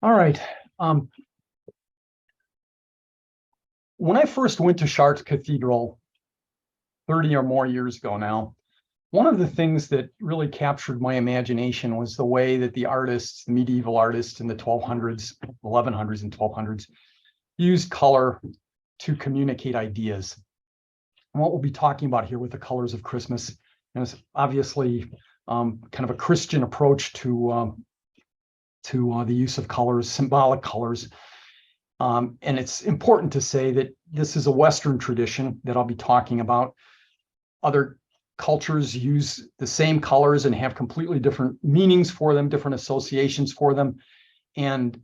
All right. When I first went to Chartres Cathedral 30 or more years ago now, one of the things that really captured my imagination was the way that the artists, the medieval artists in the 1200s, 1100s and 1200s, used color to communicate ideas. And what we'll be talking about here with the colors of Christmas is obviously kind of a Christian approach to the use of colors, symbolic colors. And it's important to say that this is a Western tradition that I'll be talking about. Other cultures use the same colors and have completely different meanings for them, different associations for them. And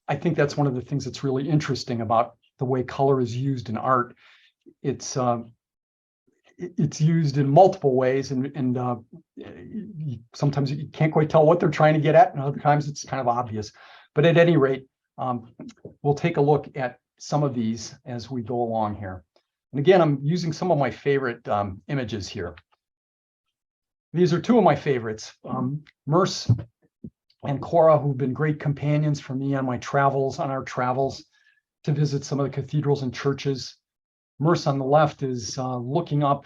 I think that's one of the things that's really interesting about the way color is used in art. It's used in multiple ways, and sometimes you can't quite tell what they're trying to get at, and other times it's kind of obvious. But at any rate, we'll take a look at some of these as we go along here. And again, I'm using some of my favorite images here. These are two of my favorites, Merce and Cora, who've been great companions for me on my travels, on our travels to visit some of the cathedrals and churches. Merce on the left is looking up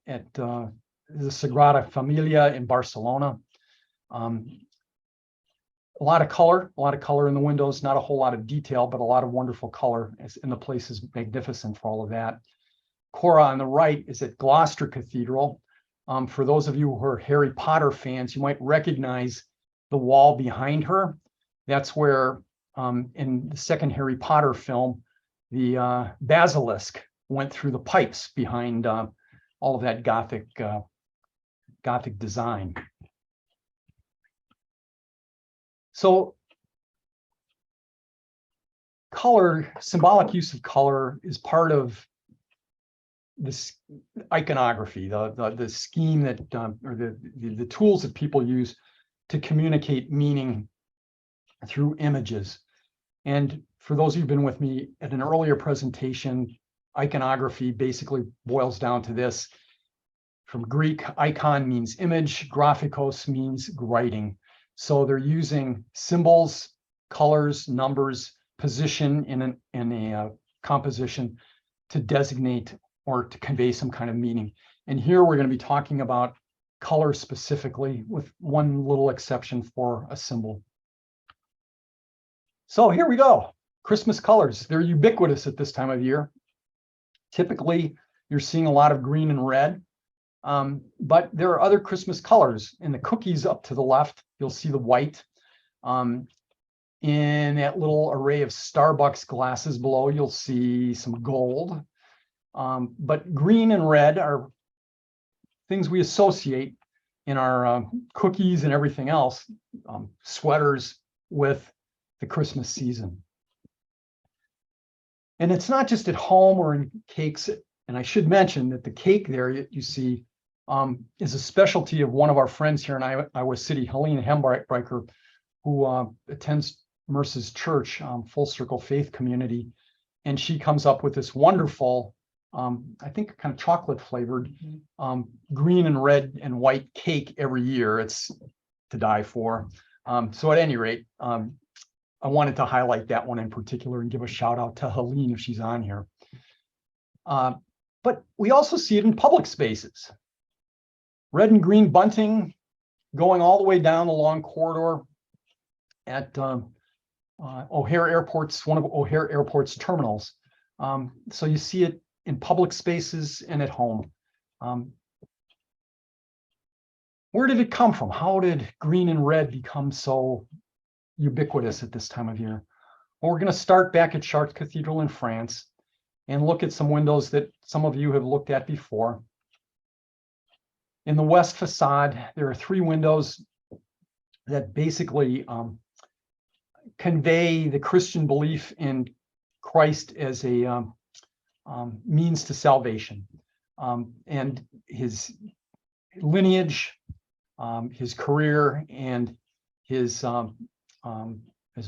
at the Sagrada Familia in Barcelona. A lot of color in the windows, not a whole lot of detail, but a lot of wonderful color, and the place is magnificent for all of that. Cora on the right is at Gloucester Cathedral. For those of you who are Harry Potter fans, you might recognize the wall behind her. That's where, in the second Harry Potter film, the basilisk went through the pipes behind all of that Gothic design. So color, symbolic use of color is part of this iconography, the scheme that, or the tools that people use to communicate meaning through images. And for those of you who've been with me at an earlier presentation, iconography basically boils down to this. From Greek, icon means image, graphikos means writing. So they're using symbols, colors, numbers, position in a composition to designate or to convey some kind of meaning. And here we're going to be talking about color specifically, with one little exception for a symbol. So here we go. Christmas colors. They're ubiquitous at this time of year. Typically, you're seeing a lot of green and red, but there are other Christmas colors. In the cookies up to the left, you'll see the white. In that little array of Starbucks glasses below, you'll see some gold. But green and red are things we associate in our cookies and everything else, sweaters, with the Christmas season. And it's not just at home or in cakes. And I should mention that the cake there you see is a specialty of one of our friends here in Iowa City, Helene Hembreicher, who attends Merce's church, Full Circle Faith Community. And she comes up with this wonderful, I think kind of chocolate flavored, green and red and white cake every year. It's to die for. So at any rate, I wanted to highlight that one in particular and give a shout out to Helene if she's on here. But we also see it in public spaces. Red and green bunting going all the way down the long corridor at O'Hare Airport's, one of O'Hare Airport's terminals. So you see it in public spaces and at home. Where did it come from? How did green and red become so ubiquitous at this time of year? Well, we're going to start back at Chartres Cathedral in France and look at some windows that some of you have looked at before. In the west facade, there are three windows that basically convey the Christian belief in Christ as a means to salvation, and his lineage, his career, and his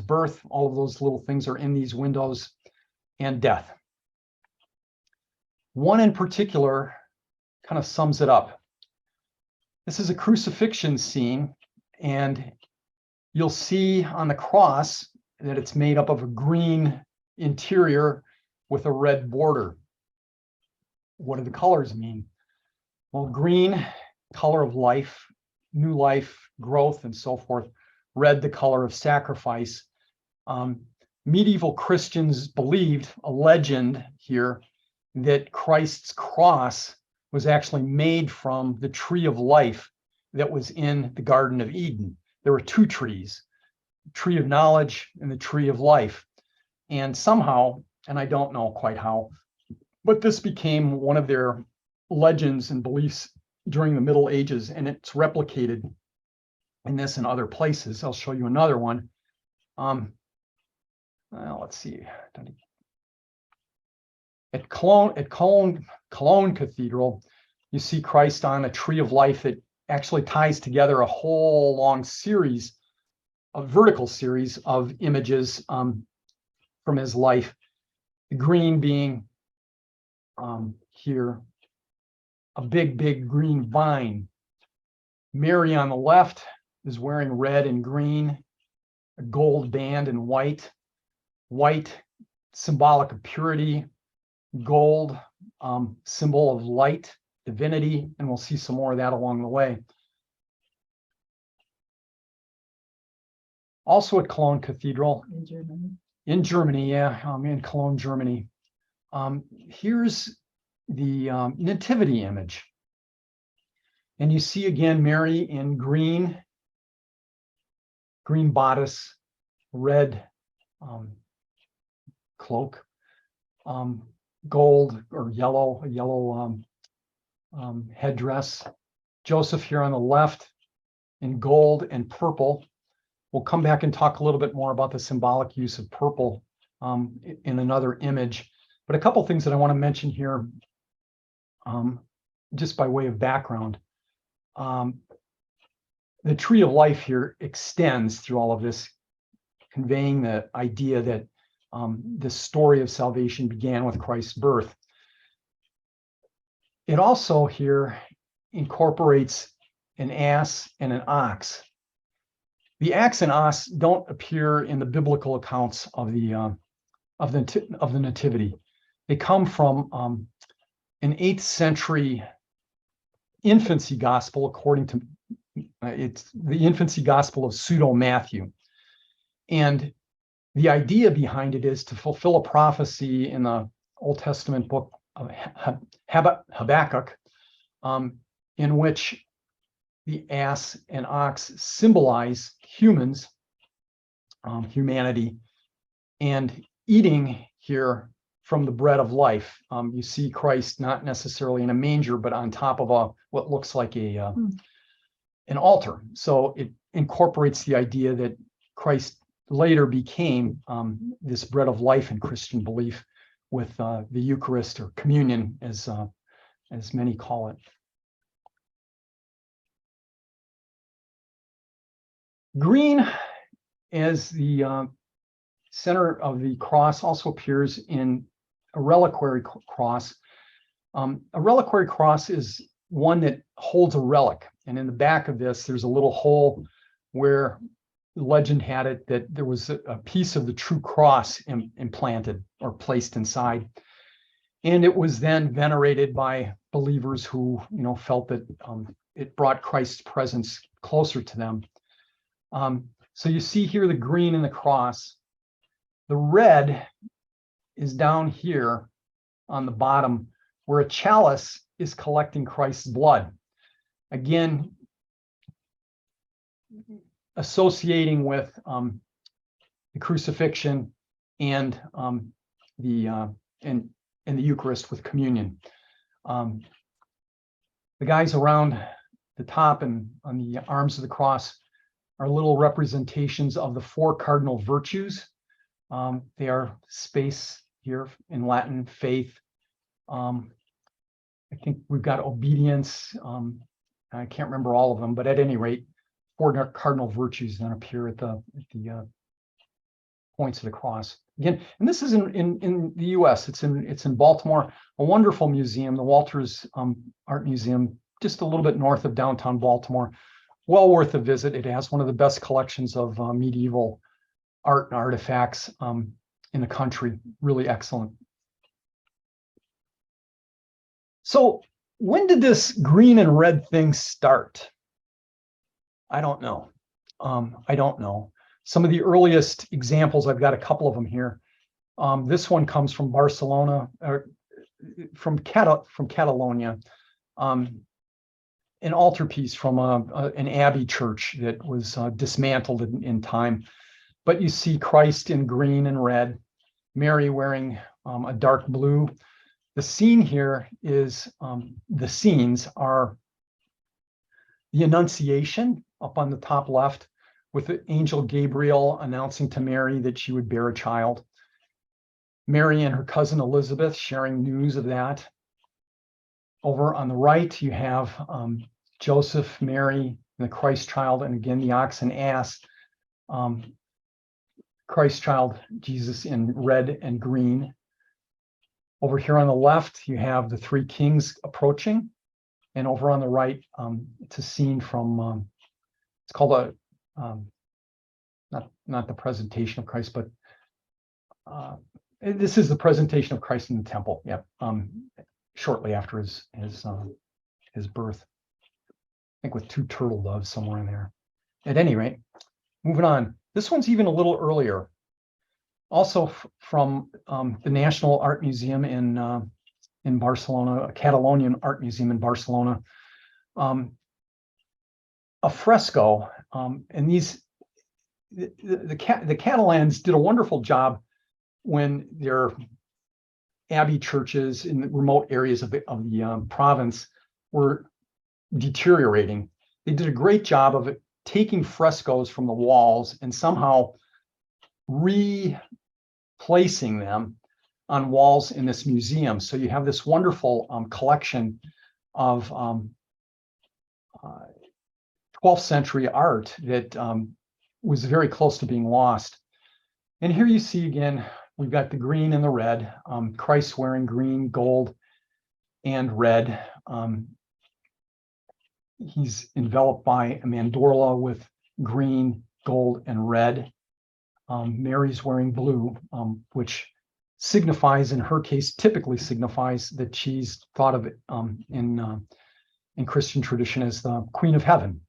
birth. All of those little things are in these windows, and death. One in particular kind of sums it up. This is a crucifixion scene, and you'll see on the cross that it's made up of a green interior with a red border. What do the colors mean? Well, green, color of life, new life, growth, and so forth. Red, the color of sacrifice. Medieval Christians believed, a legend here, that Christ's cross was actually made from the tree of life that was in the Garden of Eden. There were two trees, the tree of knowledge and the tree of life. And somehow, and I don't know quite how, but this became one of their legends and beliefs during the Middle Ages, and it's replicated in this and other places. I'll show you another one. Let's see. At Cologne Cathedral, you see Christ on a tree of life that actually ties together a whole long series, a vertical series of images from his life. The green being here, a big green vine. Mary on the left is wearing red and green, a gold band and white. White, symbolic of purity. Gold, symbol of light, divinity, and we'll see some more of that along the way. Also at Cologne Cathedral. In Germany. In Germany, yeah, I'm in Cologne, Germany. Here's the Nativity image. And you see again Mary in green bodice, red cloak, gold or yellow, a yellow headdress. Joseph here on the left in gold and purple. We'll come back and talk a little bit more about the symbolic use of purple in another image. But a couple things that I want to mention here, just by way of background. The tree of life here extends through all of this, conveying the idea that the story of salvation began with Christ's birth. It also here incorporates an ass and an ox. The ass and ox don't appear in the biblical accounts of the Nativity. They come from an 8th century infancy gospel, according to it's the infancy gospel of pseudo Matthew, and the idea behind it is to fulfill a prophecy in the Old Testament book of Habakkuk, in which the ass and ox symbolize humans, humanity, and eating here from the bread of life. You see Christ not necessarily in a manger, but on top of what looks like an altar. So it incorporates the idea that Christ later became this bread of life in Christian belief with the Eucharist, or communion, as many call it. Green as the center of the cross also appears in a reliquary cross. A reliquary cross is one that holds a relic, and in the back of this, there's a little hole where the legend had it that there was a piece of the true cross implanted or placed inside, and it was then venerated by believers who, felt that it brought Christ's presence closer to them. So you see here the green in the cross. The red is down here on the bottom, where a chalice is collecting Christ's blood. Again, associating with the crucifixion and the Eucharist with communion. The guys around the top and on the arms of the cross are little representations of the 4 cardinal virtues. They are space here in Latin, faith. I think we've got obedience. I can't remember all of them, but at any rate, 4 cardinal virtues then appear at the points of the cross. Again, and this is in the U.S. It's in Baltimore, a wonderful museum, the Walters Art Museum, just a little bit north of downtown Baltimore. Well worth a visit. It has one of the best collections of medieval art and artifacts in the country. Really excellent. So when did this green and red thing start? I don't know. I don't know. Some of the earliest examples, I've got a couple of them here. This one comes from Barcelona, or from Catalonia. An altarpiece from an abbey church that was dismantled in time. But you see Christ in green and red, Mary wearing a dark blue. The scene here is, the scenes are the Annunciation up on the top left, with the angel Gabriel announcing to Mary that she would bear a child. Mary and her cousin Elizabeth sharing news of that. Over on the right, you have Joseph, Mary, and the Christ child, and again, the ox and ass. Christ child, Jesus in red and green. Over here on the left, you have the three kings approaching. And over on the right, it's a scene from, it's called not the presentation of Christ, but this is the presentation of Christ in the temple. Yep. Shortly after his birth, I think with two turtle doves somewhere in there. At any rate, moving on. This one's even a little earlier. Also from the National Art Museum in Barcelona, a Catalonian art museum in Barcelona. A fresco, and these the Catalans did a wonderful job when their abbey churches in the remote areas of the province were deteriorating. They did a great job of taking frescoes from the walls and somehow replacing them on walls in this museum. So you have this wonderful collection of 12th century art that was very close to being lost. And here you see again, we've got the green and the red, Christ wearing green, gold, and red. He's enveloped by a mandorla with green, gold, and red. Mary's wearing blue, which signifies, in her case, typically signifies that she's thought of in Christian tradition as the Queen of Heaven.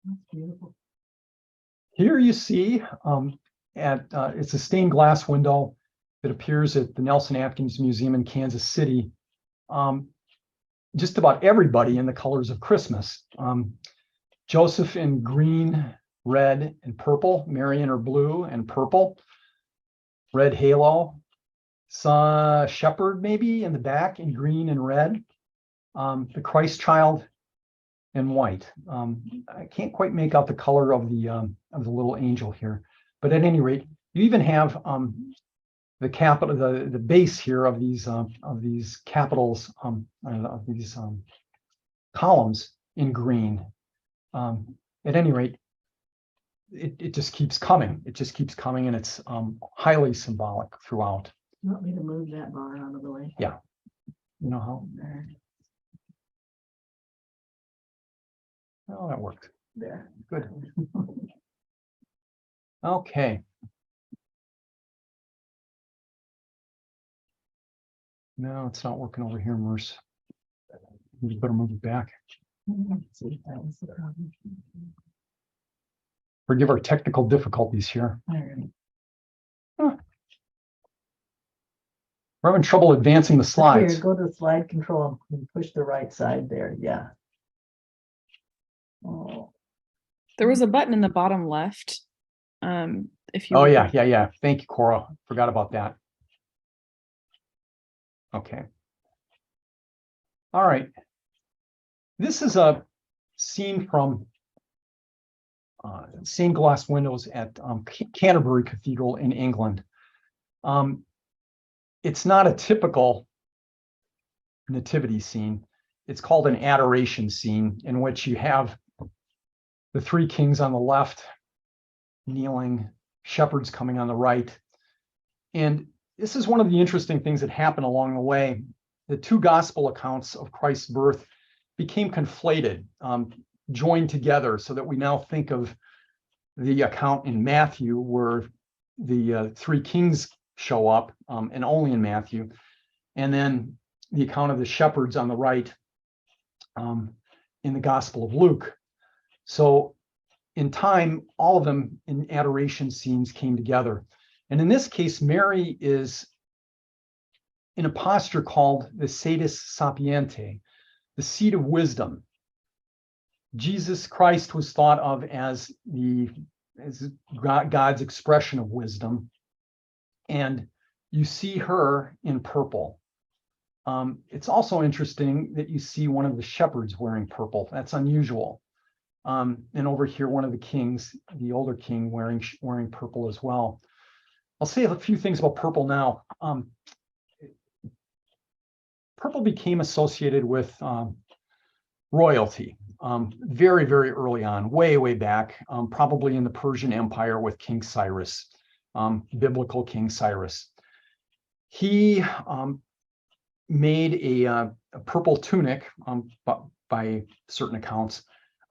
That's beautiful. Here you see it's a stained glass window that appears at the Nelson Atkins Museum in Kansas City. Just about everybody in the colors of Christmas. Joseph in green, red, and purple. Mary in her blue and purple. Red halo. Shepherd maybe in the back in green and red. The Christ child in white. I can't quite make out the color of the little angel here, but at any rate, you even have the capital, the base here of these capitals, of these columns in green. At any rate, it just keeps coming. It just keeps coming, and it's highly symbolic throughout. You want me to move that bar out of the way? Yeah. You know how? There. Oh, that worked. There. Good. Okay. No, it's not working over here, Merce. You better move it back. See, that was the problem. Forgive our technical difficulties here. All right. Huh. We're having trouble advancing the slides. Here, go to slide control and push the right side there. Yeah. Oh. There was a button in the bottom left. If you Oh, yeah. Thank you, Cora. Forgot about that. Okay. All right. This is a scene from stained glass windows at Canterbury Cathedral in England. It's not a typical nativity scene. It's called an adoration scene, in which you have the three kings on the left kneeling, shepherds coming on the right. And this is one of the interesting things that happen along the way. The two gospel accounts of Christ's birth became conflated, joined together, so that we now think of the account in Matthew where the three kings show up, and only in Matthew, and then the account of the shepherds on the right in the Gospel of Luke. So in time, all of them in adoration scenes came together. And in this case, Mary is in a posture called the Sedis Sapiente, the seat of wisdom. Jesus Christ was thought of as God's expression of wisdom. And you see her in purple. It's also interesting that you see one of the shepherds wearing purple. That's unusual. And over here, one of the kings, the older king, wearing purple as well. I'll say a few things about purple now. Purple became associated with royalty very, very early on, way back, probably in the Persian Empire with King Cyrus, biblical King Cyrus. He made a purple tunic, by certain accounts,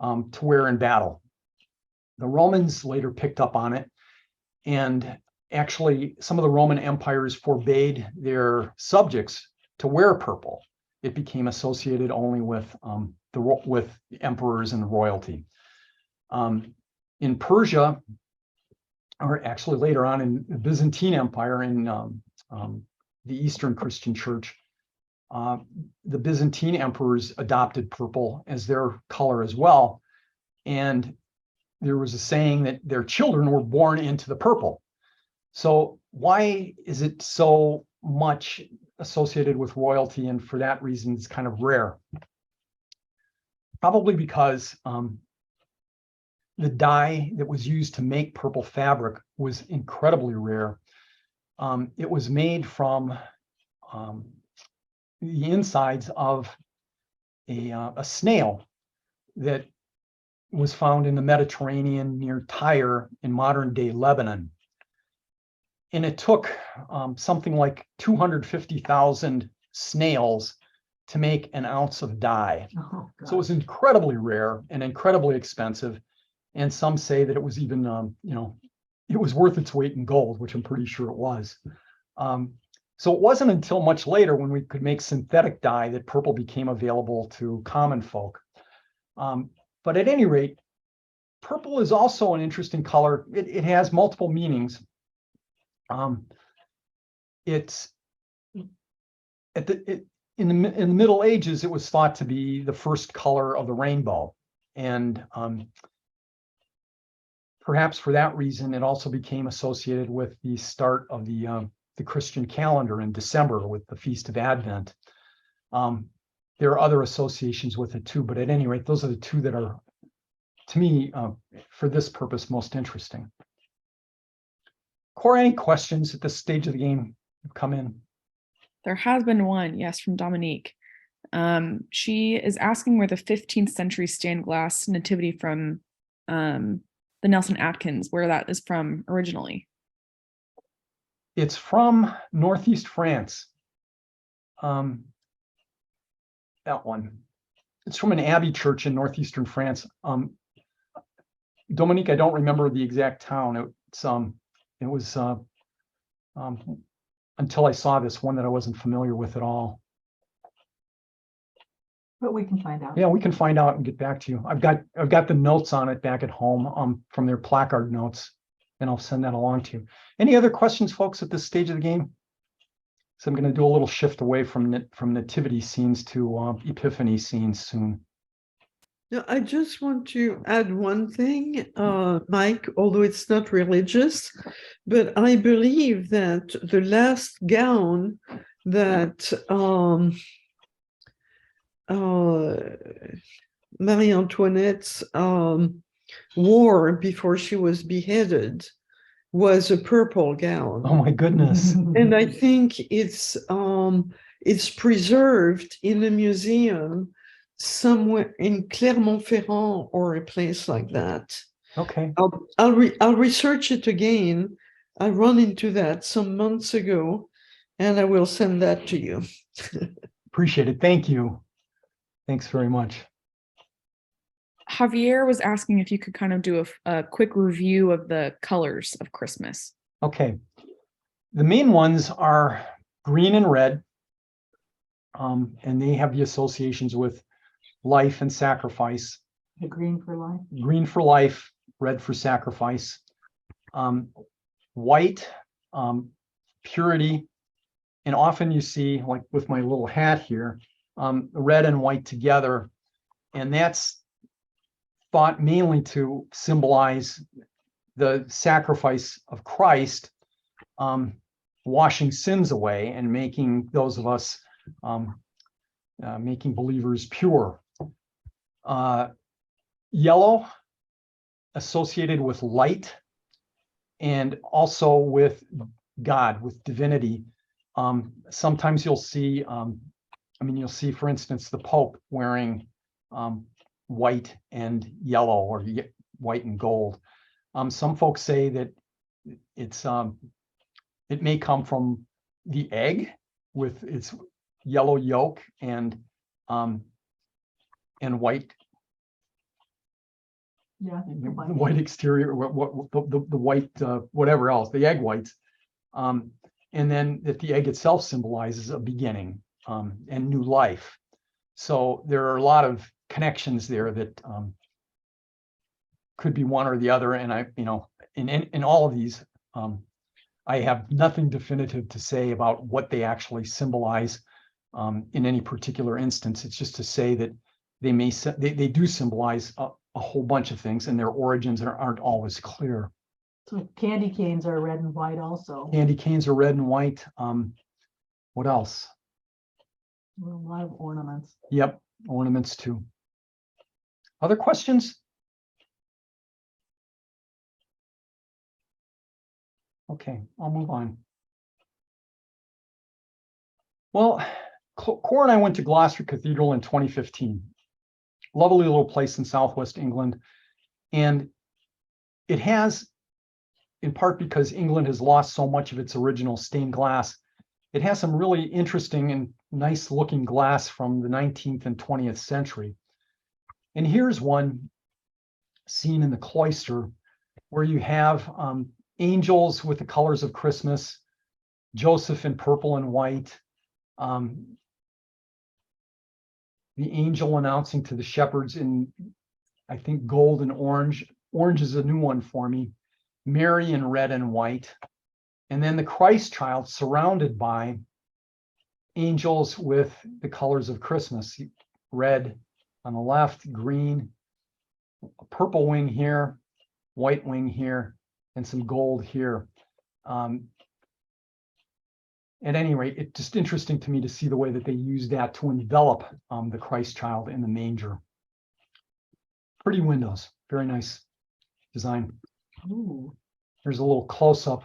to wear in battle. The Romans later picked up on it, and actually some of the Roman empires forbade their subjects to wear purple. It became associated only with emperors and royalty. In Persia, or actually later on in the Byzantine Empire, in the Eastern Christian Church, the Byzantine emperors adopted purple as their color as well. And there was a saying that their children were born into the purple. So why is it so much associated with royalty? And for that reason, it's kind of rare. Probably because the dye that was used to make purple fabric was incredibly rare. It was made from the insides of a snail that was found in the Mediterranean near Tyre in modern day Lebanon. And it took something like 250,000 snails to make an ounce of dye. Oh, So it was incredibly rare and incredibly expensive. And some say that it was even, it was worth its weight in gold, which I'm pretty sure it was. So it wasn't until much later, when we could make synthetic dye, that purple became available to common folk. But at any rate, purple is also an interesting color. It has multiple meanings. It's in the Middle Ages, it was thought to be the first color of the rainbow, and perhaps for that reason, it also became associated with the start of the Christian calendar in December with the Feast of Advent. There are other associations with it too, but at any rate, those are the two that are, to me, for this purpose, most interesting. Cora, any questions at this stage of the game come in? There has been one, yes, from Dominique. She is asking where the 15th century stained glass nativity from the Nelson Atkins, where that is from originally. It's from Northeast France. That one. It's from an abbey church in Northeastern France. Dominique, I don't remember the exact town. It was until I saw this one that I wasn't familiar with at all. But we can find out. Yeah, we can find out and get back to you. I've got the notes on it back at home from their placard notes, and I'll send that along to you. Any other questions, folks, at this stage of the game? So I'm going to do a little shift away from nativity scenes to epiphany scenes soon. No, I just want to add one thing, Mike, although it's not religious, but I believe that the last gown that Marie Antoinette wore before she was beheaded was a purple gown. Oh my goodness. And I think it's preserved in a museum somewhere in Clermont-Ferrand or a place like that. Okay. I'll research it again. I run into that some months ago, and I will send that to you. Appreciate it. Thank you. Thanks very much. Javier was asking if you could kind of do a quick review of the colors of Christmas. Okay. The main ones are green and red, and they have the associations with life and sacrifice. The green for life. Green for life, red for sacrifice. White, purity. And often you see, like with my little hat here, red and white together. And that's thought mainly to symbolize the sacrifice of Christ, washing sins away and making those of us, making believers pure. Yellow, associated with light and also with God, with divinity. Sometimes you'll see, you'll see, for instance, the Pope wearing white and yellow, or white and gold. Some folks say that it's it may come from the egg with its yellow yolk and white. Yeah. The white exterior, the white, whatever else, the egg whites. And then that the egg itself symbolizes a beginning and new life. So there are a lot of connections there that could be one or the other. And in all of these, I have nothing definitive to say about what they actually symbolize in any particular instance. It's just to say that they do symbolize a whole bunch of things, and their origins aren't always clear. So candy canes are red and white also. Candy canes are red and white. What else? A lot of ornaments. Yep, ornaments too. Other questions? Okay, I'll move on. Well, Cora and I went to Gloucester Cathedral in 2015. Lovely little place in Southwest England. And it has, in part because England has lost so much of its original stained glass, it has some really interesting and nice looking glass from the 19th and 20th century. And here's one seen in the cloister where you have angels with the colors of Christmas, Joseph in purple and white, the angel announcing to the shepherds in, I think, gold and orange. Orange is a new one for me. Mary in red and white. And then the Christ child surrounded by angels with the colors of Christmas. Red on the left, green, a purple wing here, white wing here, and some gold here. At any rate, it's just interesting to me to see the way that they use that to envelop the Christ child in the manger. Pretty windows, very nice design. Ooh, There's a little close-up.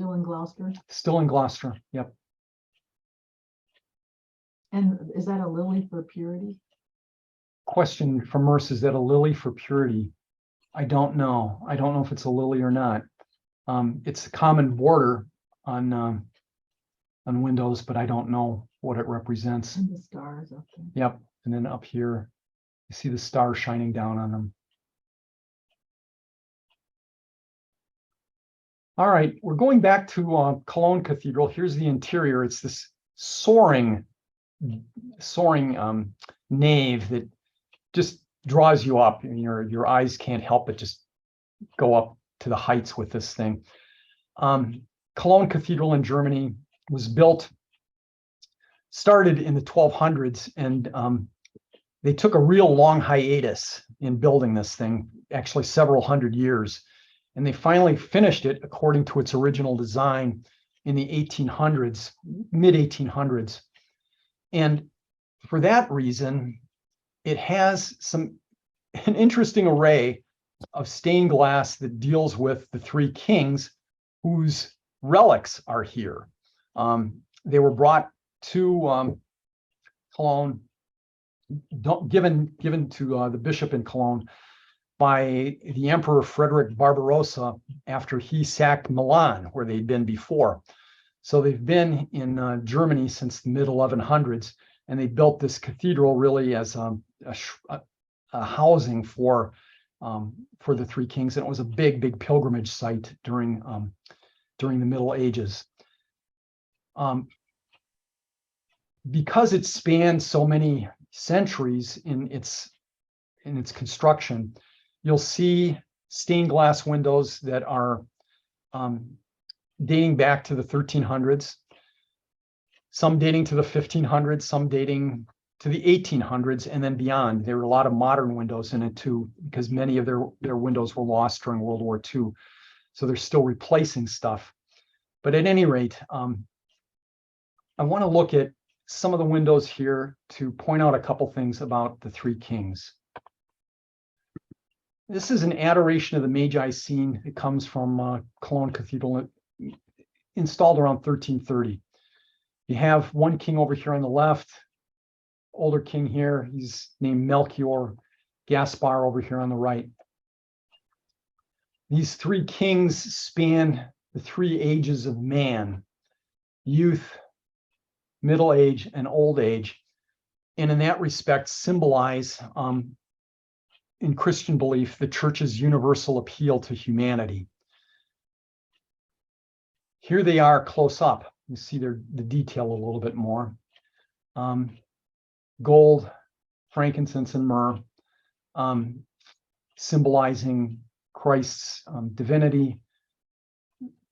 still in Gloucester. Still in Gloucester, yep. And is that a lily for purity? Question from Merce, is that a lily for purity? I don't know. I don't know if it's a lily or not. It's a common border on windows, but I don't know what it represents. And the stars up there. Yep, and then up here, you see the stars shining down on them. All right, we're going back to Cologne Cathedral. Here's the interior. It's this soaring nave that just draws you up, and your eyes can't help but just go up to the heights with this thing. Cologne Cathedral in Germany was started in the 1200s, and they took a real long hiatus in building this thing, actually several hundred years. And they finally finished it according to its original design in the 1800s, mid 1800s. And for that reason, it has an interesting array of stained glass that deals with the three kings whose relics are here. They were brought to Cologne, given to the bishop in Cologne by the Emperor Frederick Barbarossa after he sacked Milan, where they'd been before. So they've been in Germany since the mid 1100s, and they built this cathedral really as a housing for the three kings, and it was a big pilgrimage site during the Middle Ages. Because it spans so many centuries in its construction, you'll see stained glass windows that are dating back to the 1300s, some dating to the 1500s, some dating to the 1800s, and then beyond. There were a lot of modern windows in it too, because many of their windows were lost during World War II. So they're still replacing stuff. But at any rate, I want to look at some of the windows here to point out a couple things about the three kings. This is an adoration of the Magi scene. It comes from Cologne Cathedral, installed around 1330. You have one king over here on the left, older king here. He's named Melchior. Gaspar over here on the right. These three kings span the three ages of man: youth, middle age, and old age, and in that respect symbolize, in Christian belief, the church's universal appeal to humanity. Here they are close up. You see the detail a little bit more. Gold, frankincense, and myrrh, symbolizing Christ's divinity.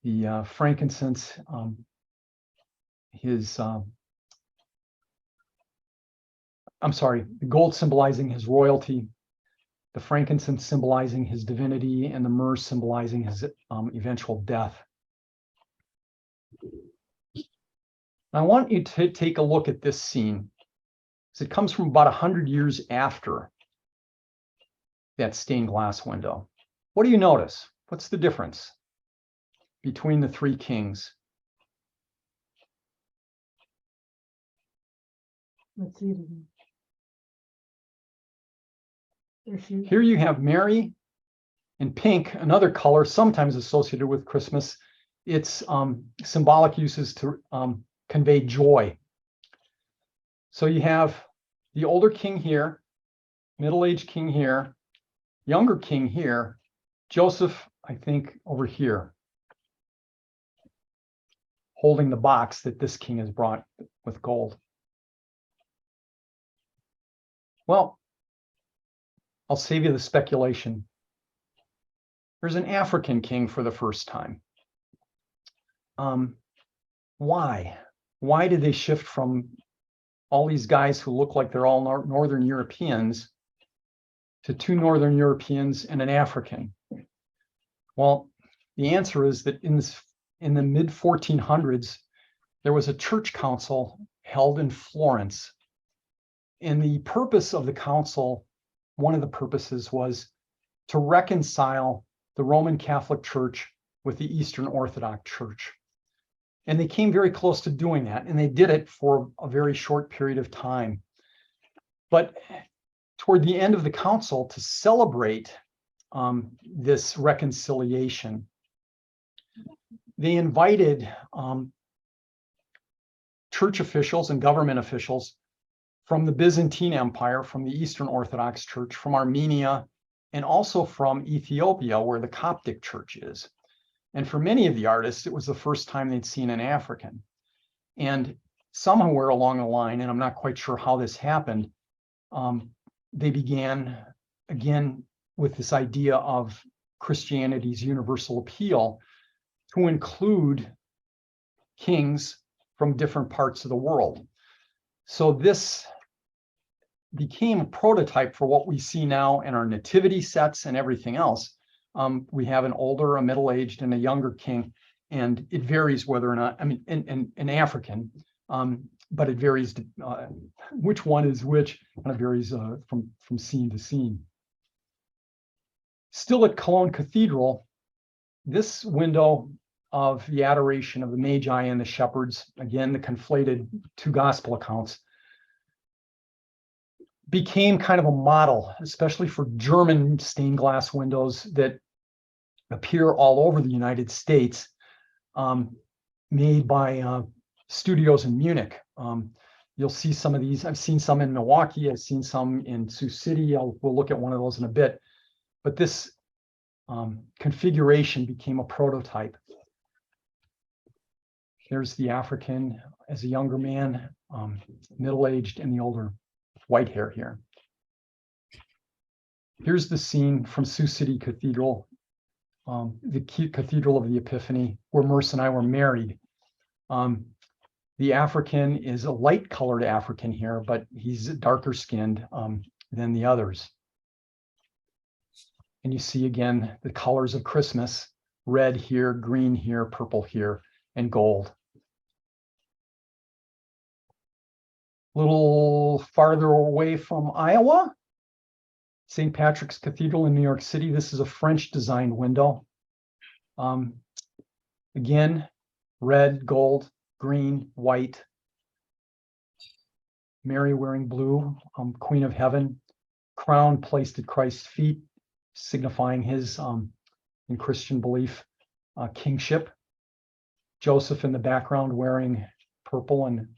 The frankincense, the gold symbolizing his royalty, the frankincense symbolizing his divinity, and the myrrh symbolizing his eventual death. I want you to take a look at this scene. It comes from about 100 years after that stained glass window. What do you notice? What's the difference between the three kings? Let's see it again. There she is. Here you have Mary in pink, another color sometimes associated with Christmas. Its symbolic uses to convey joy. So you have the older king here, middle-aged king here, younger king here, Joseph, I think, over here, holding the box that this king has brought with gold. Well, I'll save you the speculation. There's an African king for the first time. Why? Why did they shift from all these guys who look like they're all Northern Europeans to two Northern Europeans and an African? Well, the answer is that in the mid-1400s, there was a church council held in Florence. And the purpose of the council, one of the purposes, was to reconcile the Roman Catholic Church with the Eastern Orthodox Church. And they came very close to doing that, and they did it for a very short period of time. But toward the end of the council, to celebrate this reconciliation, they invited church officials and government officials from the Byzantine Empire, from the Eastern Orthodox Church, from Armenia, and also from Ethiopia, where the Coptic Church is. And for many of the artists, it was the first time they'd seen an African. And somewhere along the line, and I'm not quite sure how this happened, they began again with this idea of Christianity's universal appeal to include kings from different parts of the world. So this became a prototype for what we see now in our nativity sets and everything else. We have an older, a middle-aged, and a younger king, and it varies whether or not, I mean, an African, but it varies which one is which, kind of varies from scene to scene. Still at Cologne Cathedral, this window of the adoration of the Magi and the shepherds, again, the conflated two gospel accounts, became kind of a model, especially for German stained glass windows that appear all over the United States, made by studios in Munich. You'll see some of these. I've seen some in Milwaukee. I've seen some in Sioux City. We'll look at one of those in a bit. But this configuration became a prototype. There's the African as a younger man, middle-aged, and the older white hair here. Here's the scene from Sioux City Cathedral, the Cathedral of the Epiphany, where Merce and I were married. The African is a light-colored African here, but he's darker skinned than the others. And you see again the colors of Christmas: red here, green here, purple here, and gold. A little farther away from Iowa, St. Patrick's Cathedral in New York City. This is a French designed window. Again, red, gold, green, white. Mary wearing blue, Queen of Heaven. Crown placed at Christ's feet, signifying his, in Christian belief, kingship. Joseph in the background wearing purple and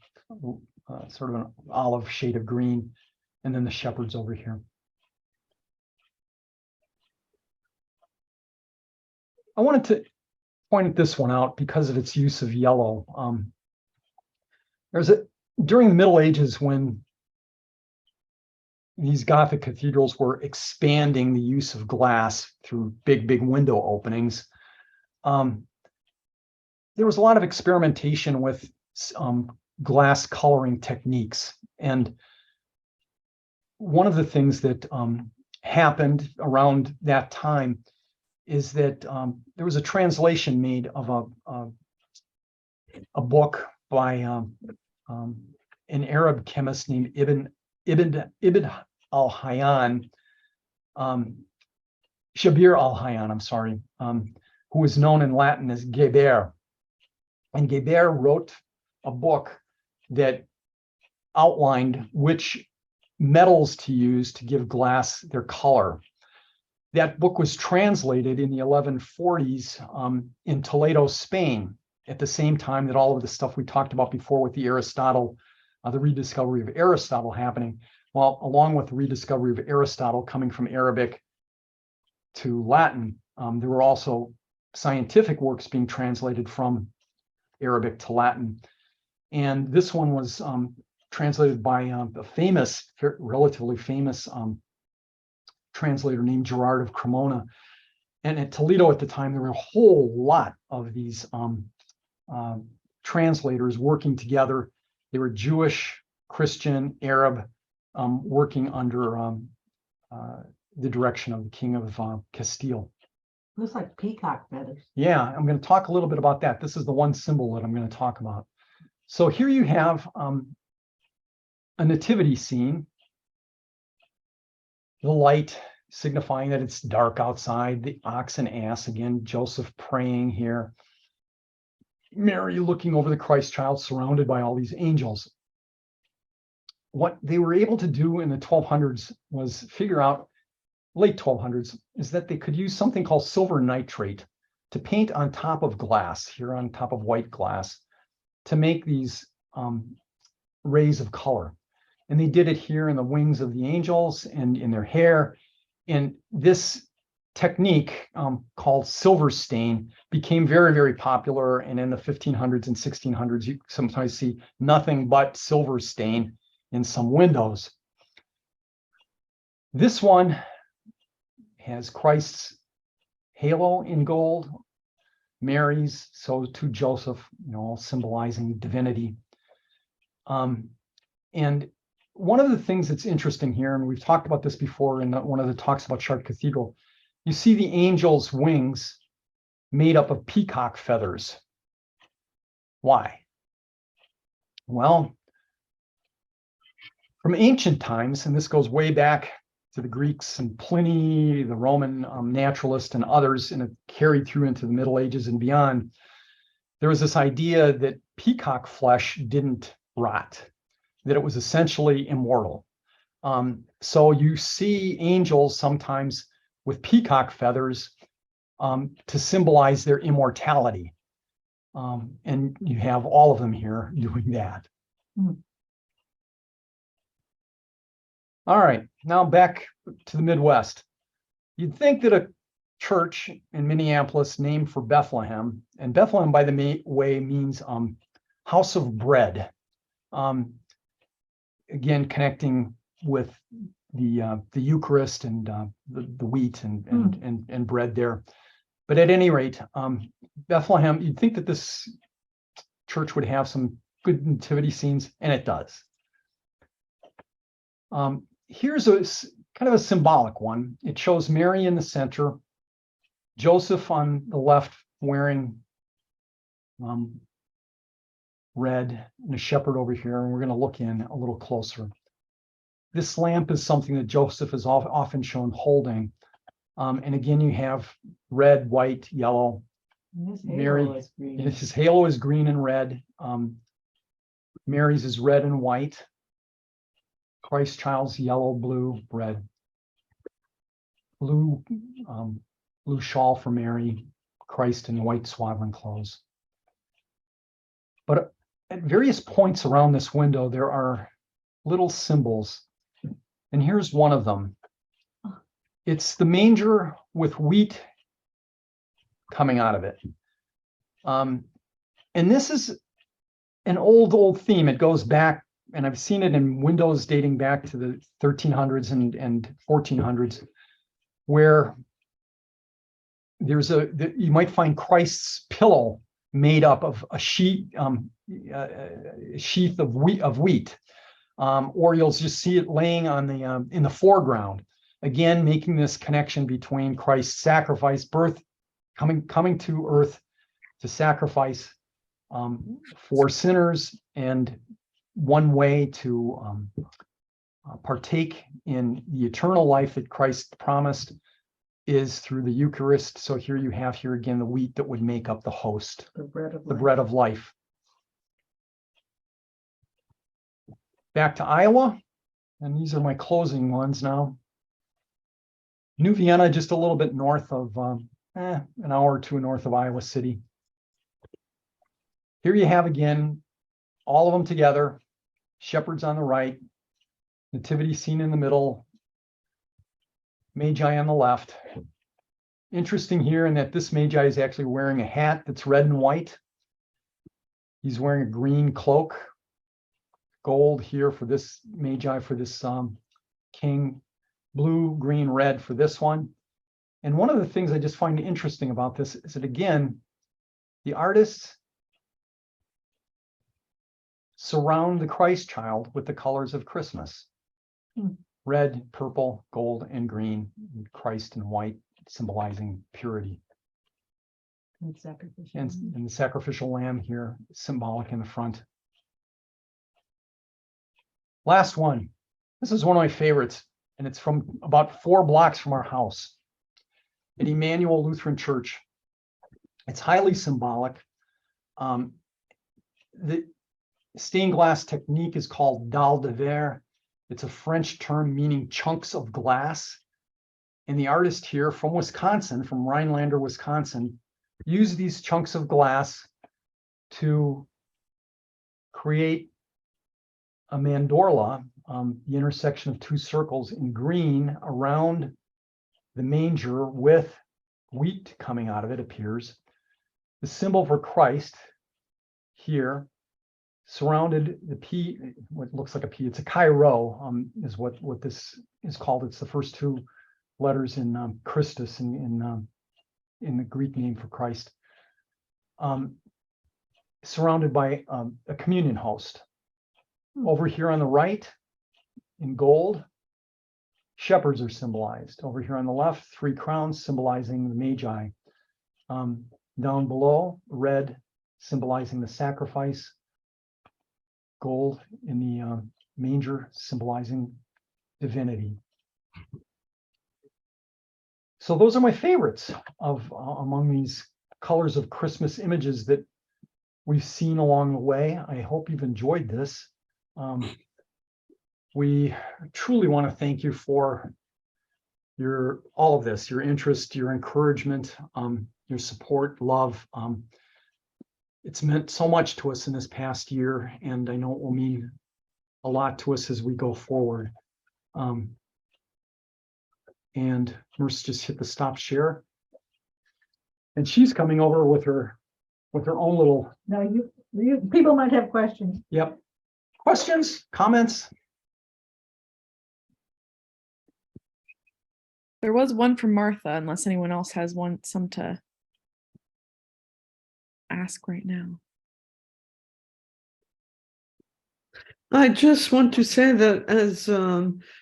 sort of an olive shade of green. And then the shepherds over here. I wanted to point this one out because of its use of yellow. During the Middle Ages, when these Gothic cathedrals were expanding the use of glass through big window openings, there was a lot of experimentation with glass coloring techniques. And one of the things that happened around that time is that there was a translation made of a book by an Arab chemist named Ibn al-Hayyan, Shabir al-Hayyan, I'm sorry, who was known in Latin as Geber. And Geber wrote a book that outlined which metals to use to give glass their color. That book was translated in the 1140s in Toledo, Spain, at the same time that all of the stuff we talked about before with the Aristotle, the rediscovery of Aristotle happening. Well, along with the rediscovery of Aristotle coming from Arabic to Latin, there were also scientific works being translated from Arabic to Latin. And this one was translated by a famous, relatively famous translator named Gerard of Cremona. And at Toledo at the time, there were a whole lot of these translators working together. They were Jewish, Christian, Arab, working under the direction of the King of Castile. Looks like peacock feathers. Yeah, I'm going to talk a little bit about that. This is the one symbol that I'm going to talk about. So here you have a nativity scene. The light signifying that it's dark outside, the ox and ass, again, Joseph praying here. Mary looking over the Christ child surrounded by all these angels. What they were able to do in the 1200s was figure out, late 1200s, is that they could use something called silver nitrate to paint on top of glass, here on top of white glass, to make these rays of color. And they did it here in the wings of the angels and in their hair. And this technique called silver stain became very popular. And in the 1500s and 1600s, you sometimes see nothing but silver stain in some windows. This one has Christ's halo in gold, Mary's, so to Joseph, all symbolizing divinity. And one of the things that's interesting here, and we've talked about this before in one of the talks about Chartres Cathedral, you see the angel's wings made up of peacock feathers. Why? Well, from ancient times, and this goes way back to the Greeks and Pliny, the Roman naturalist, and others, and it carried through into the Middle Ages and beyond, there was this idea that peacock flesh didn't rot, that it was essentially immortal. So you see angels sometimes with peacock feathers to symbolize their immortality. And you have all of them here doing that. All right, now back to the Midwest. You'd think that a church in Minneapolis named for Bethlehem, and Bethlehem, by the way, means house of bread. Again, connecting with the Eucharist and the wheat and bread there. But at any rate, Bethlehem, you'd think that this church would have some good nativity scenes, and it does. Here's a kind of a symbolic one. It shows Mary in the center, Joseph on the left wearing red, and a shepherd over here, and we're going to look in a little closer. This lamp is something that Joseph is often shown holding. And again, you have red, white, yellow. Mary, his halo is green and red. Mary's is red and white. Christ child's yellow, blue, red. Blue shawl for Mary, Christ in white swaddling clothes. But at various points around this window, there are little symbols. And here's one of them. It's the manger with wheat coming out of it. And this is an old theme. It goes back, and I've seen it in windows dating back to the 1300s and 1400s, where you might find Christ's pillow made up of a sheath of wheat, or you'll just see it laying on the in the foreground. Again, making this connection between Christ's sacrifice, birth, coming to earth to sacrifice for sinners, and one way to partake in the eternal life that Christ promised is through the Eucharist. So here you have again the wheat that would make up the host, The bread of the life. bread of life. Back to Iowa, and these are my closing ones now. New Vienna, just a little bit north of, an hour or two north of Iowa City. Here you have again, all of them together, shepherds on the right, nativity scene in the middle, Magi on the left. Interesting here in that this Magi is actually wearing a hat that's red and white. He's wearing a green cloak, gold here for this Magi, for this king, blue, green, red for this one. And one of the things I just find interesting about this is that, again, the artists surround the Christ child with the colors of Christmas. Red, purple, gold, and green, and Christ in white, symbolizing purity. And sacrificial. And the sacrificial lamb here, symbolic in the front. Last one. This is one of my favorites, and it's from about 4 blocks from our house at Emmanuel Lutheran Church. It's highly symbolic. The stained glass technique is called dalle de verre. It's a French term meaning chunks of glass. And the artist here from Wisconsin, from Rhinelander, Wisconsin, used these chunks of glass to create a mandorla, the intersection of 2 circles in green around the manger with wheat coming out of it, appears. The symbol for Christ here surrounded the P, what looks like a P, it's a Chi-Rho, is what this is called. It's the first 2 letters in Christus, in the Greek name for Christ. Surrounded by a communion host. Over here on the right, in gold, shepherds are symbolized. Over here on the left, 3 crowns symbolizing the Magi. Down below, red symbolizing the sacrifice. Gold in the manger symbolizing divinity. So those are my favorites of among these colors of Christmas images that we've seen along the way. I hope you've enjoyed this. We truly want to thank you for all of this, your interest, your encouragement, your support, love. It's meant so much to us in this past year, and I know it will mean a lot to us as we go forward. And Merce just hit the stop share. And she's coming over with her own little, No, you people might have questions. yep. Questions, comments? There was one from Martha, unless anyone else has some to ask right now. I just want to say that as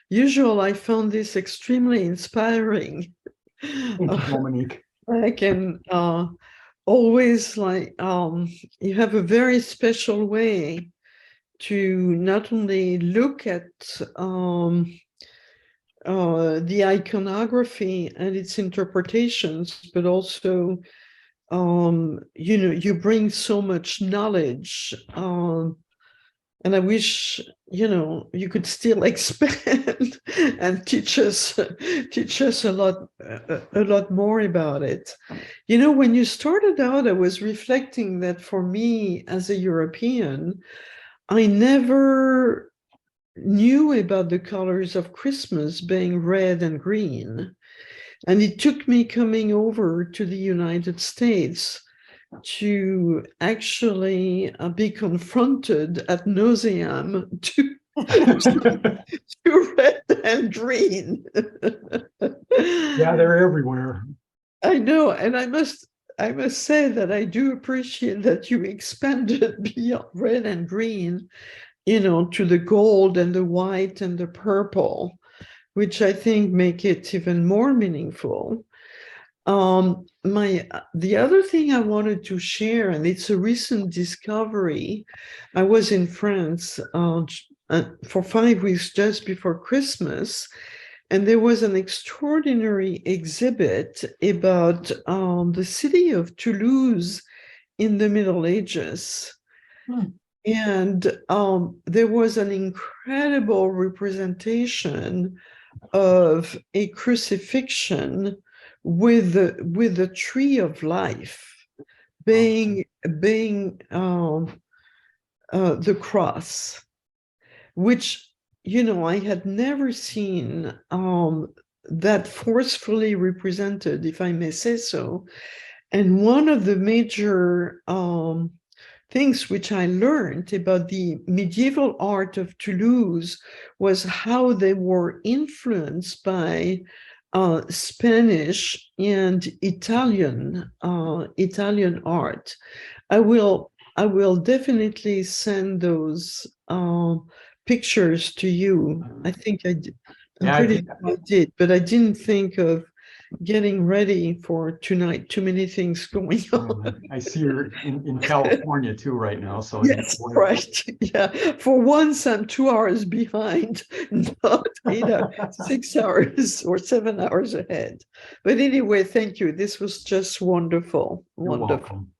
usual, I found this extremely inspiring. Thank you, Dominique. I can always you have a very special way to not only look at the iconography and its interpretations, but also you bring so much knowledge. And I wish, you could still expand and teach us a lot more about it. When you started out, I was reflecting that for me as a European, I never knew about the colors of Christmas being red and green. And it took me coming over to the United States to actually be confronted ad nauseam to red and green. Yeah, they're everywhere. I know, and I must say that I do appreciate that you expanded beyond red and green, to the gold and the white and the purple, which I think make it even more meaningful. The other thing I wanted to share, and it's a recent discovery. I was in France for 5 weeks just before Christmas, and there was an extraordinary exhibit about the city of Toulouse in the Middle Ages. And there was an incredible representation of a crucifixion with the tree of life being the cross, which I had never seen that forcefully represented, if I may say so. And one of the major things which I learned about the medieval art of Toulouse was how they were influenced by Spanish and Italian art. I will definitely send those pictures to you. I think I did. I'm pretty sure I did, but I didn't think of getting ready for tonight. Too many things going on. I see you're in California too right now. So yes, right. Yeah. For once, I'm 2 hours behind, not 6 hours or 7 hours ahead. But anyway, thank you. This was just wonderful. You're welcome.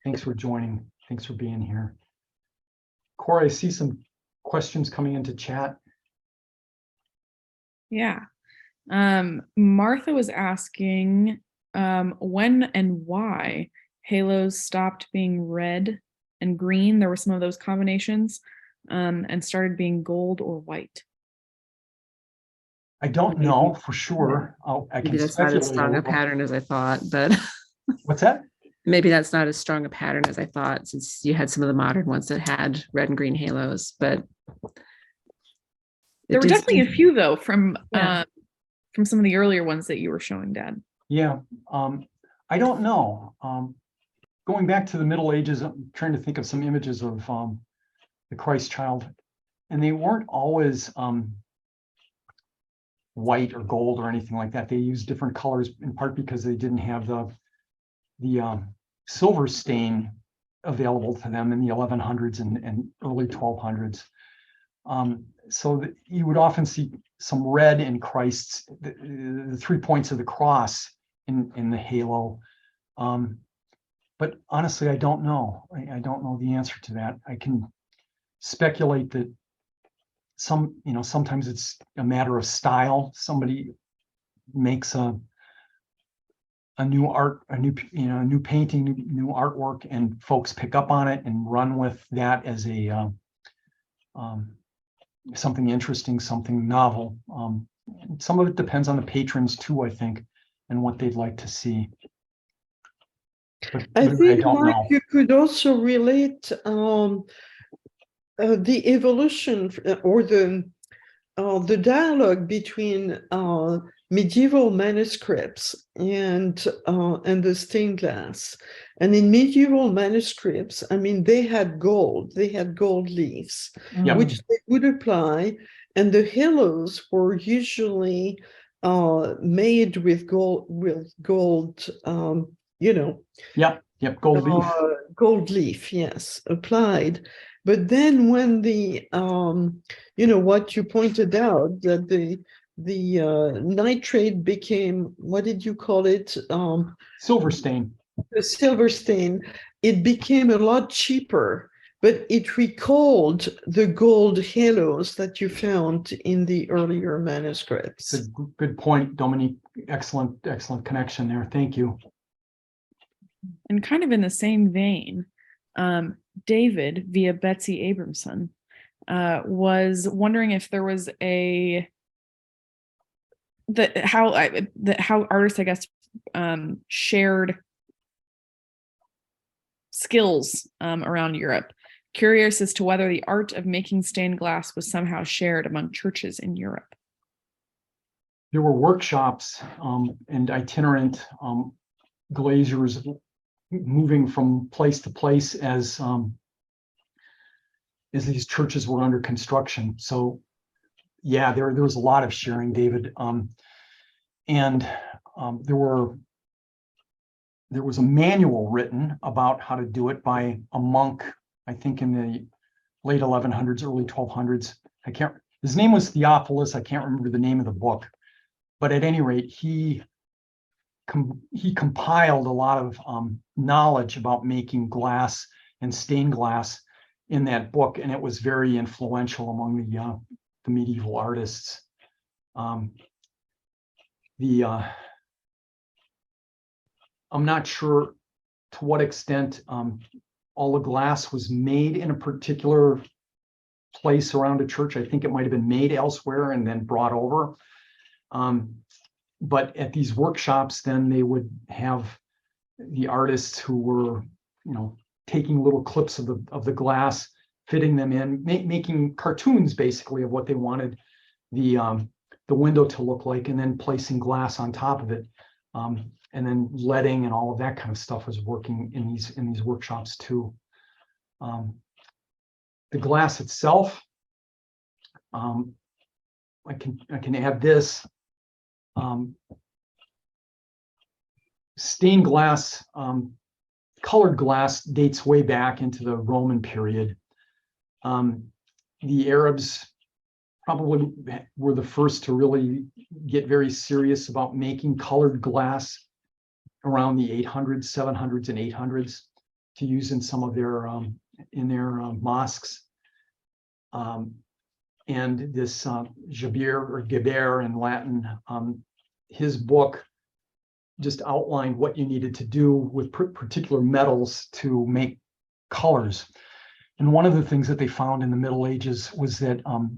Thanks for joining. Thanks for being here. Cora, I see some questions coming into chat. Yeah. Martha was asking when and why halos stopped being red and green. There were some of those combinations and started being gold or white. I don't know for sure. I can Maybe that's not as strong a pattern as I thought, but what's that? Maybe that's not as strong a pattern as I thought, since you had some of the modern ones that had red and green halos, but there were definitely a few though from some of the earlier ones that you were showing, Dad. Yeah, I don't know. Going back to the Middle Ages, I'm trying to think of some images of the Christ child, and they weren't always white or gold or anything like that. They used different colors in part because they didn't have the silver stain available to them in the 1100s and early 1200s. So that you would often see some red in Christ's, the 3 points of the cross in the halo. But honestly, I don't know. I don't know the answer to that. I can speculate that sometimes it's a matter of style. Somebody makes a new painting, new artwork, and folks pick up on it and run with that as a something interesting, something novel. Some of it depends on the patrons too, I think, and what they'd like to see. But I really, think, don't Mark, know. you could also relate the evolution or the dialogue between medieval manuscripts and the stained glass. And in medieval manuscripts, I mean, they had gold leaves, Yeah. which they would apply, and the halos were usually made with gold, Yep. Gold leaf. gold leaf, yes, applied. But then when the what you pointed out, that the nitrate became, what did you call it? Silver stain. The silver stain, it became a lot cheaper, but it recalled the gold halos that you found in the earlier manuscripts. Good point, Dominique. Excellent connection there. Thank you. And kind of in the same vein, David via Betsy Abramson was wondering if there was how artists, I guess, shared skills around Europe. Curious as to whether the art of making stained glass was somehow shared among churches in Europe. There were workshops and itinerant glaziers moving from place to place as these churches were under construction. So yeah, there was a lot of sharing, David. There was a manual written about how to do it by a monk, I think in the late 1100s, early 1200s. His name was Theophilus. I can't remember the name of the book, but at any rate, he compiled a lot of knowledge about making glass and stained glass in that book, and it was very influential among the medieval artists. I'm not sure to what extent all the glass was made in a particular place around a church. I think it might have been made elsewhere and then brought over. But at these workshops, then they would have the artists who were, taking little clips of the glass, fitting them in, making cartoons basically of what they wanted the window to look like, and then placing glass on top of it, and then leading and all of that kind of stuff was working in these workshops too. The glass itself, I can add this. Stained glass, colored glass dates way back into the Roman period. The Arabs probably were the first to really get very serious about making colored glass around the 800s, 700s, and 800s to use in some of their mosques. And this Jabir or Geber in Latin, his book just outlined what you needed to do with particular metals to make colors. And one of the things that they found in the Middle Ages was that that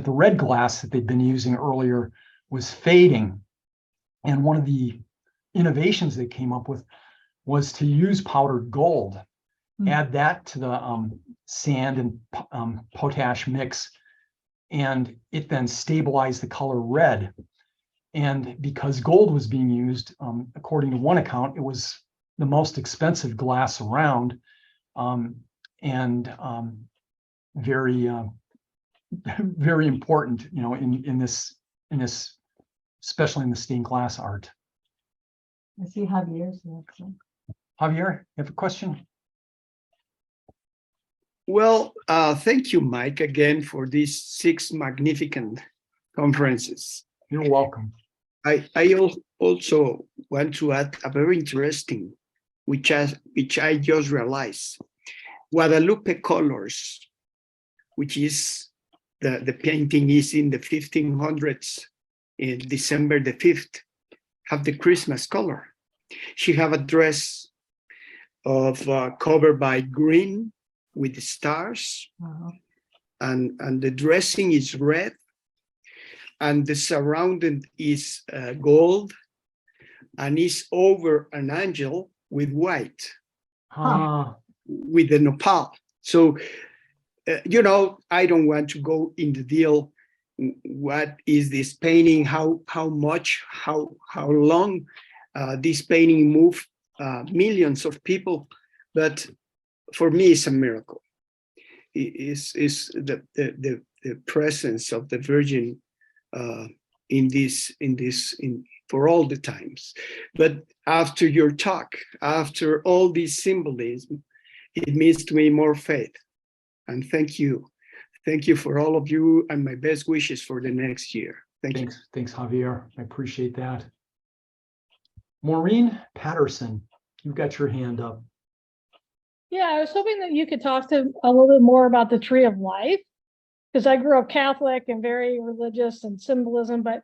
the red glass that they'd been using earlier was fading. And one of the innovations they came up with was to use powdered gold, add that to the sand and potash mix, and it then stabilized the color red. And because gold was being used, according to one account, it was the most expensive glass around, and very, very important, in this, especially in the stained glass art. I see Javier's next one. Javier, you have a question? Well, thank you, Mike, again for these 6 magnificent conferences. You're welcome. I also want to add a very interesting, which I just realized. Guadalupe colors, which is the painting is in the 1500s, in December the 5th, have the Christmas color. She have a dress of covered by green with the stars. and the dressing is red, and the surrounding is gold, and is over an angel with white, with the nopal. So, you know, I don't want to go in the deal. What is this painting? How much? How long? This painting moved millions of people, but for me, it's a miracle. Is the presence of the Virgin for all the times. But after your talk, after all this symbolism, it means to me more faith. And thank you for all of you, and my best wishes for the next year. Thanks, Javier. I appreciate that. Maureen Patterson, you've got your hand up. Yeah, I was hoping that you could talk to a little bit more about the Tree of Life, because I grew up Catholic and very religious and symbolism, but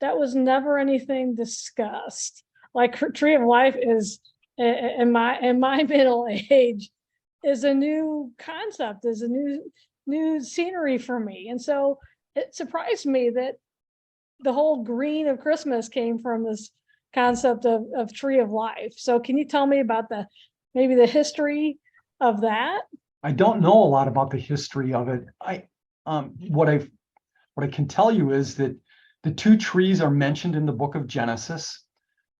that was never anything discussed. Like Tree of Life is in my middle age is a new concept, is a new scenery for me. And so it surprised me that the whole green of Christmas came from this concept of Tree of Life. So can you tell me about maybe the history of that? I don't know a lot about the history of it. What I can tell you is that the two trees are mentioned in the book of Genesis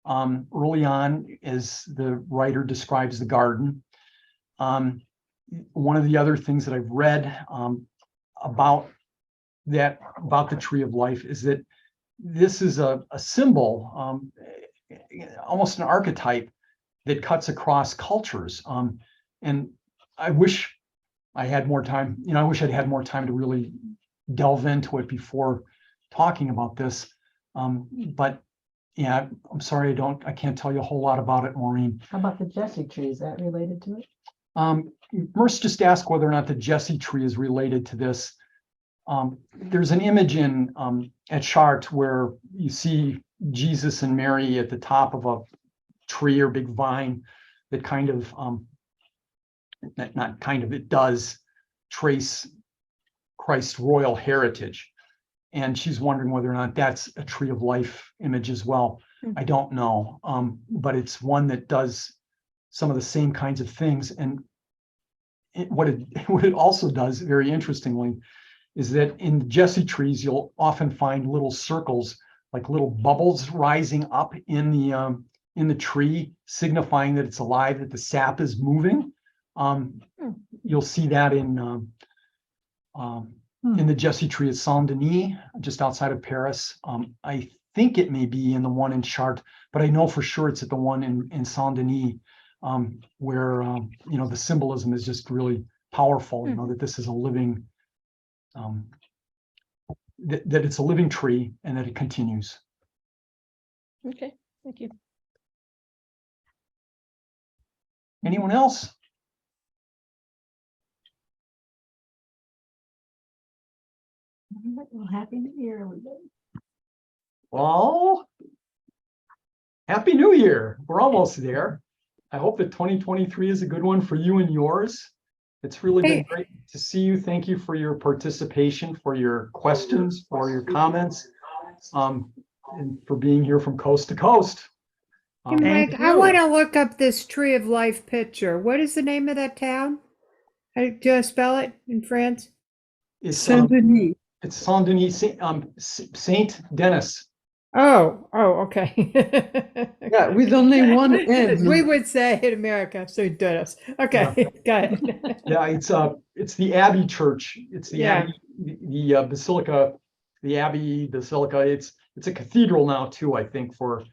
early on, as the writer describes the garden. One of the other things that I've read about the Tree of Life is that this is a symbol, almost an archetype that cuts across cultures. And I wish I had more time. I wish I'd had more time to really delve into it before talking about this. But yeah, I'm sorry, I can't tell you a whole lot about it, Maureen. How about the Jesse tree? Is that related to it? Merce just asked whether or not the Jesse tree is related to this. There's an image at Chartres where you see Jesus and Mary at the top of a tree or big vine that kind of, it does trace Christ's royal heritage. And she's wondering whether or not that's a Tree of Life image as well. I don't know, but it's one that does some of the same kinds of things. And what it also does, very interestingly, is that in the Jesse trees, you'll often find little circles, like little bubbles rising up in the tree, signifying that it's alive, that the sap is moving. You'll see that in the Jesse tree at Saint-Denis, just outside of Paris. I think it may be in the one in Chartres, but I know for sure it's at the one in Saint-Denis, where the symbolism is just really powerful. That this is a living, that it's a living tree and that it continues. Okay, thank you. Anyone else? Well, Happy New Year, everybody. Well, Happy New Year. We're almost there. I hope that 2023 is a good one for you and yours. It's really been great to see you. Thank you for your participation, for your questions, for your comments, and for being here from coast to coast. Hey, Mike, I want to look up this Tree of Life picture. What is the name of that town? How do I spell it in France? It's Saint-Denis. It's Saint-Denis, Saint Denis. Oh, okay. Yeah, with only one N. We would say in America, St. Denis. Okay, got it. Yeah, it's the Abbey Church. It's the Abbey, the Basilica, the Abbey Basilica. It's a cathedral now too, I think, for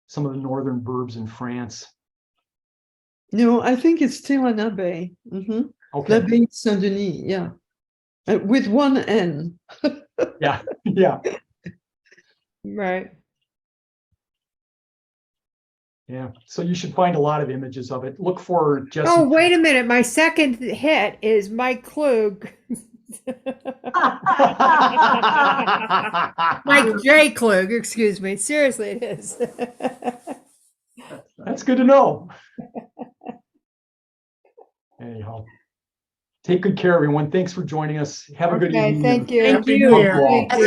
some of the northern burbs in France. No, I think it's still an abbey. Okay. L'Abbaye Saint-Denis, yeah. With one N. Yeah. Right. Yeah. So you should find a lot of images of it. Look for Jesse. Oh, wait a minute. My second hit is Mike Klug. Mike J. Klug, excuse me. Seriously, it is. That's good to know. Anyhow. Take good care, everyone. Thanks for joining us. Have a good Okay, evening. thank you. Thank Happy you. New Year to all. Thank you.